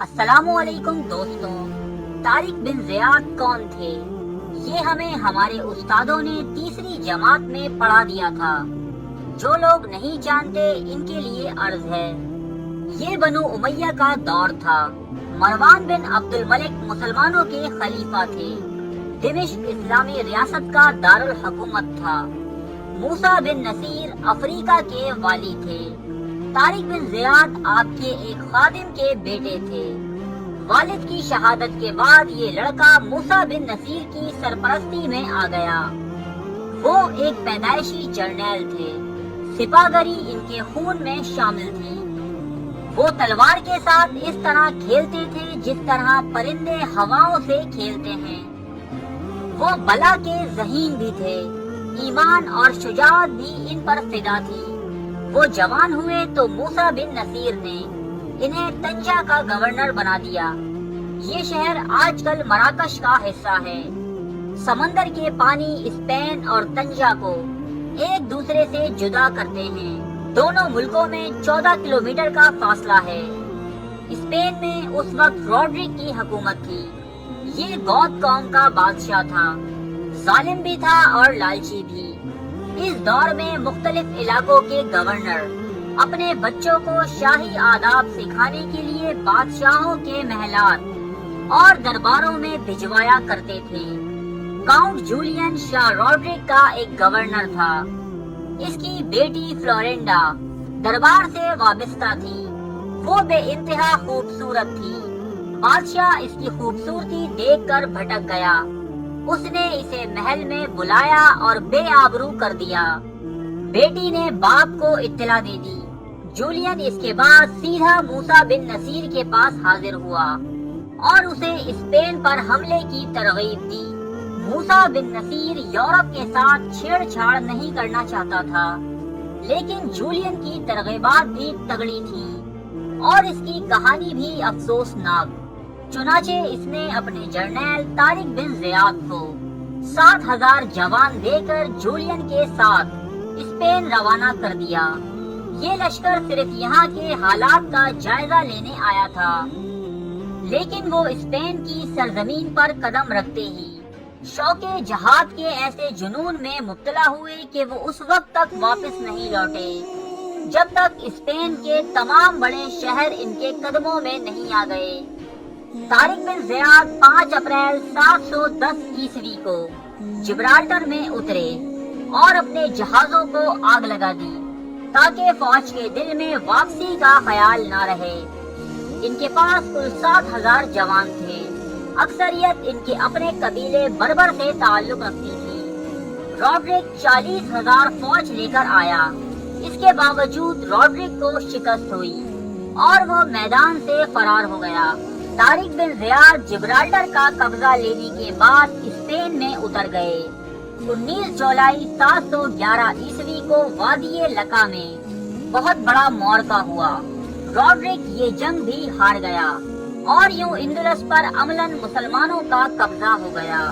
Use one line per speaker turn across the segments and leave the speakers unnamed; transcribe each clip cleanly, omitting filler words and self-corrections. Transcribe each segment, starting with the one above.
السلام علیکم دوستوں، طارق بن زیاد کون تھے؟ یہ ہمیں ہمارے استادوں نے تیسری جماعت میں پڑھا دیا تھا۔ جو لوگ نہیں جانتے ان کے لیے عرض ہے۔ یہ بنو امیہ کا دور تھا۔ مروان بن عبد الملک مسلمانوں کے خلیفہ تھے۔ دمشق اسلامی ریاست کا دارالحکومت تھا۔ موسیٰ بن نصیر افریقہ کے والی تھے۔ طارق بن زیاد آپ کے ایک خادم کے بیٹے تھے۔ والد کی شہادت کے بعد یہ لڑکا موسیٰ بن نصیر کی سرپرستی میں آ گیا۔ وہ ایک پیدائشی جرنیل تھے۔ سپاہگری ان کے خون میں شامل تھی۔ وہ تلوار کے ساتھ اس طرح کھیلتے تھے جس طرح پرندے ہواؤں سے کھیلتے ہیں۔ وہ بلا کے ذہین بھی تھے۔ ایمان اور شجاعت بھی ان پر فدا تھی۔ وہ جوان ہوئے تو موسیٰ بن نصیر نے انہیں طنجہ کا گورنر بنا دیا۔ یہ شہر آج کل مراکش کا حصہ ہے۔ سمندر کے پانی اسپین اور طنجہ کو ایک دوسرے سے جدا کرتے ہیں۔ دونوں ملکوں میں 14 کلومیٹر کا فاصلہ ہے۔ اسپین میں اس وقت روڈرک کی حکومت تھی۔ یہ گوت قوم کا بادشاہ تھا۔ ظالم بھی تھا اور لالچی بھی۔ اس دور میں مختلف علاقوں کے گورنر اپنے بچوں کو شاہی آداب سکھانے کے لیے بادشاہوں کے محلات اور درباروں میں بھجوایا کرتے تھے۔ کاؤنٹ جولین شاہ روڈرک کا ایک گورنر تھا۔ اس کی بیٹی فلورینڈا دربار سے وابستہ تھی۔ وہ بے انتہا خوبصورت تھی۔ بادشاہ اس کی خوبصورتی دیکھ کر بھٹک گیا۔ اس نے اسے محل میں بلایا اور بے آبرو کر دیا۔ بیٹی نے باپ کو اطلاع دے دی۔ جولین اس کے بعد سیدھا موسیٰ بن نصیر کے پاس حاضر ہوا اور اسے اسپین پر حملے کی ترغیب دی۔ موسیٰ بن نصیر یورپ کے ساتھ چھیڑ چھاڑ نہیں کرنا چاہتا تھا، لیکن جولین کی ترغیبات بھی تگڑی تھی اور اس کی کہانی بھی افسوسناک۔ چنانچہ اس نے اپنے جرنیل طارق بن زیاد کو 7,000 جوان دے کر جولین کے ساتھ اسپین روانہ کر دیا۔ یہ لشکر صرف یہاں کے حالات کا جائزہ لینے آیا تھا، لیکن وہ اسپین کی سرزمین پر قدم رکھتے ہی شوق جہاد کے ایسے جنون میں مبتلا ہوئے کہ وہ اس وقت تک واپس نہیں لوٹے جب تک اسپین کے تمام بڑے شہر ان کے قدموں میں نہیں آ گئے۔ طارق بن زیاد 5 اپریل 710 عیسوی کو جبرالٹر میں اترے اور اپنے جہازوں کو آگ لگا دی تاکہ فوج کے دل میں واپسی کا خیال نہ رہے۔ ان کے پاس کل 7,000 جوان تھے۔ اکثریت ان کے اپنے قبیلے بربر سے تعلق رکھتی تھی۔ روڈرک 40,000 فوج لے کر آیا۔ اس کے باوجود روڈرک کو شکست ہوئی اور وہ میدان سے فرار ہو گیا۔ طارق بن زیاد جبرالٹر کا قبضہ لینے کے بعد اسپین میں اتر گئے۔ 19 جولائی 711 عیسوی کو وادی لکا میں بہت بڑا معرکہ ہوا۔ روڈرک یہ جنگ بھی ہار گیا اور یوں اندلس پر عملاً مسلمانوں کا قبضہ ہو گیا۔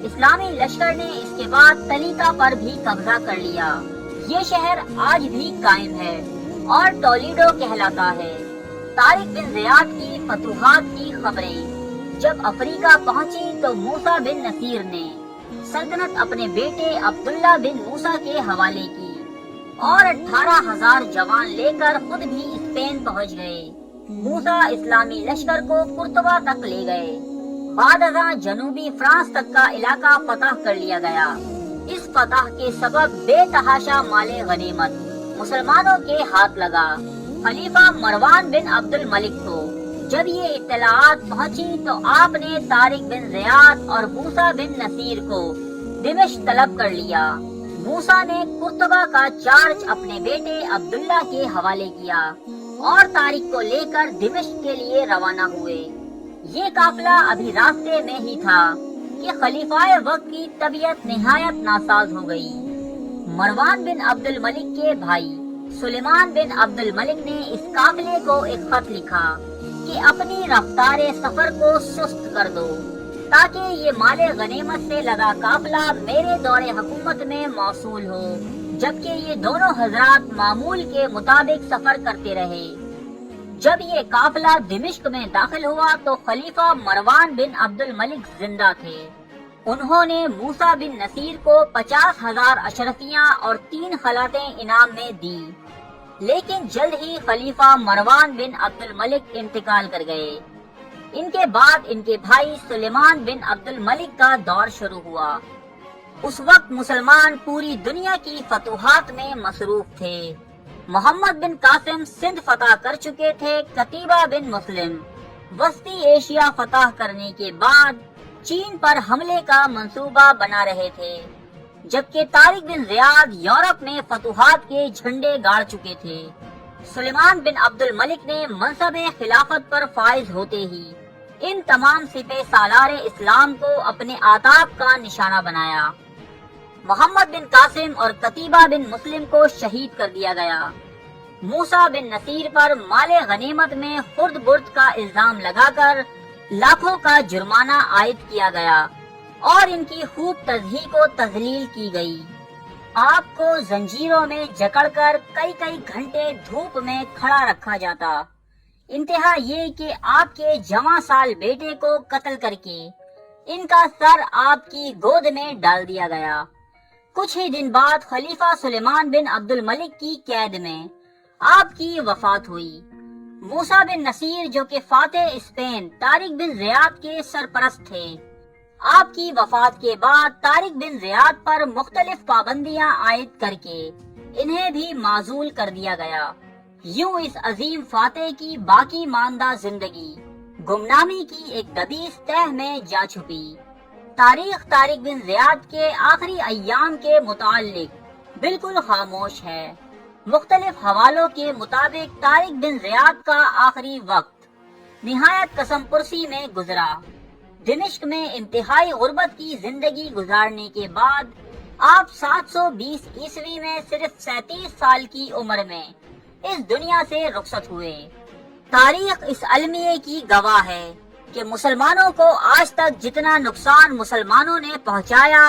اسلامی لشکر نے اس کے بعد تلیکا پر بھی قبضہ کر لیا۔ یہ شہر آج بھی قائم ہے اور ٹولیڈو کہلاتا ہے۔ طارق بن زیاد کی فتوحات کی خبریں جب افریقہ پہنچی تو موسیٰ بن نصیر نے سلطنت اپنے بیٹے عبداللہ بن موسیٰ کے حوالے کی اور 18,000 جوان لے کر خود بھی اسپین پہنچ گئے۔ موسیٰ اسلامی لشکر کو قرطبہ تک لے گئے۔ بعد ازاں جنوبی فرانس تک کا علاقہ فتح کر لیا گیا۔ اس فتح کے سبب بے تحاشا مال غنیمت مسلمانوں کے ہاتھ لگا۔ خلیفہ مروان بن عبد الملک کو جب یہ اطلاعات پہنچی تو آپ نے طارق بن زیاد اور موسیٰ بن نصیر کو دمشق طلب کر لیا۔ موسیٰ نے قرطبہ کا چارج اپنے بیٹے عبداللہ کے حوالے کیا اور طارق کو لے کر دمشق کے لیے روانہ ہوئے۔ یہ قافلہ ابھی راستے میں ہی تھا کہ خلیفہ وقت کی طبیعت نہایت ناساز ہو گئی۔ مروان بن عبد الملک کے بھائی سلیمان بن عبد الملک نے اس قافلے کو ایک خط لکھا کہ اپنی رفتار سفر کو سست کر دو تاکہ یہ مال غنیمت سے لدا قافلہ میرے دور حکومت میں موصول ہو، جبکہ یہ دونوں حضرات معمول کے مطابق سفر کرتے رہے۔ جب یہ قافلہ دمشق میں داخل ہوا تو خلیفہ مروان بن عبد الملک زندہ تھے۔ انہوں نے موسیٰ بن نصیر کو 50,000 اشرفیاں اور 3 خلعتیں انعام میں دی، لیکن جلد ہی خلیفہ مروان بن عبد الملک انتقال کر گئے۔ ان کے بعد ان کے بھائی سلیمان بن عبد الملک کا دور شروع ہوا۔ اس وقت مسلمان پوری دنیا کی فتوحات میں مصروف تھے۔ محمد بن قاسم سندھ فتح کر چکے تھے۔ قتیبہ بن مسلم وسطی ایشیا فتح کرنے کے بعد چین پر حملے کا منصوبہ بنا رہے تھے، جبکہ طارق بن زیاد یورپ میں فتوحات کے جھنڈے گاڑ چکے تھے۔ سلیمان بن عبد الملک نے منصب خلافت پر فائز ہوتے ہی ان تمام سپہ سالار اسلام کو اپنے آتاب کا نشانہ بنایا۔ محمد بن قاسم اور قتیبہ بن مسلم کو شہید کر دیا گیا۔ موسیٰ بن نصیر پر مال غنیمت میں خرد برد کا الزام لگا کر لاکھوں کا جرمانہ عائد کیا گیا اور ان کی خوب تضحیک و تذلیل کی گئی۔ آپ کو زنجیروں میں جکڑ کر کئی گھنٹے دھوپ میں کھڑا رکھا جاتا۔ انتہا یہ کہ آپ کے جوان سال بیٹے کو قتل کر کے ان کا سر آپ کی گود میں ڈال دیا گیا۔ کچھ ہی دن بعد خلیفہ سلیمان بن عبد الملک کی قید میں آپ کی وفات ہوئی۔ موسیٰ بن نصیر جو کہ فاتح اسپین طارق بن زیاد کے سرپرست تھے، آپ کی وفات کے بعد طارق بن زیاد پر مختلف پابندیاں عائد کر کے انہیں بھی معزول کر دیا گیا۔ یوں اس عظیم فاتح کی باقی ماندہ زندگی گمنامی کی ایک دبیس تہ میں جا چھپی۔ تاریخ طارق بن زیاد کے آخری ایام کے متعلق بالکل خاموش ہے۔ مختلف حوالوں کے مطابق طارق بن زیاد کا آخری وقت نہایت قسم پرسی میں گزرا۔ دمشق میں انتہائی غربت کی زندگی گزارنے کے بعد آپ 720 عیسوی میں صرف 37 سال کی عمر میں اس دنیا سے رخصت ہوئے۔ تاریخ اس المیہ کی گواہ ہے کہ مسلمانوں کو آج تک جتنا نقصان مسلمانوں نے پہنچایا،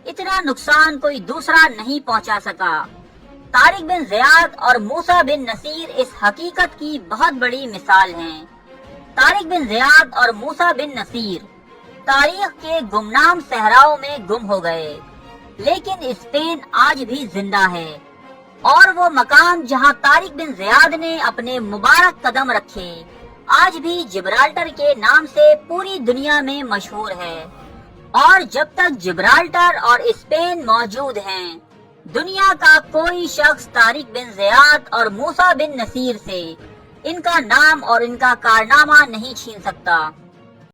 اتنا نقصان کوئی دوسرا نہیں پہنچا سکا۔ طارق بن زیاد اور موسیٰ بن نصیر اس حقیقت کی بہت بڑی مثال ہیں۔ طارق بن زیاد اور موسیٰ بن نصیر تاریخ کے گمنام صحراؤں میں گم ہو گئے، لیکن اسپین آج بھی زندہ ہے، اور وہ مقام جہاں طارق بن زیاد نے اپنے مبارک قدم رکھے آج بھی جبرالٹر کے نام سے پوری دنیا میں مشہور ہے۔ اور جب تک جبرالٹر اور اسپین موجود ہیں، دنیا کا کوئی شخص طارق بن زیاد اور موسیٰ بن نصیر سے ان کا نام اور ان کا کارنامہ نہیں چھین سکتا۔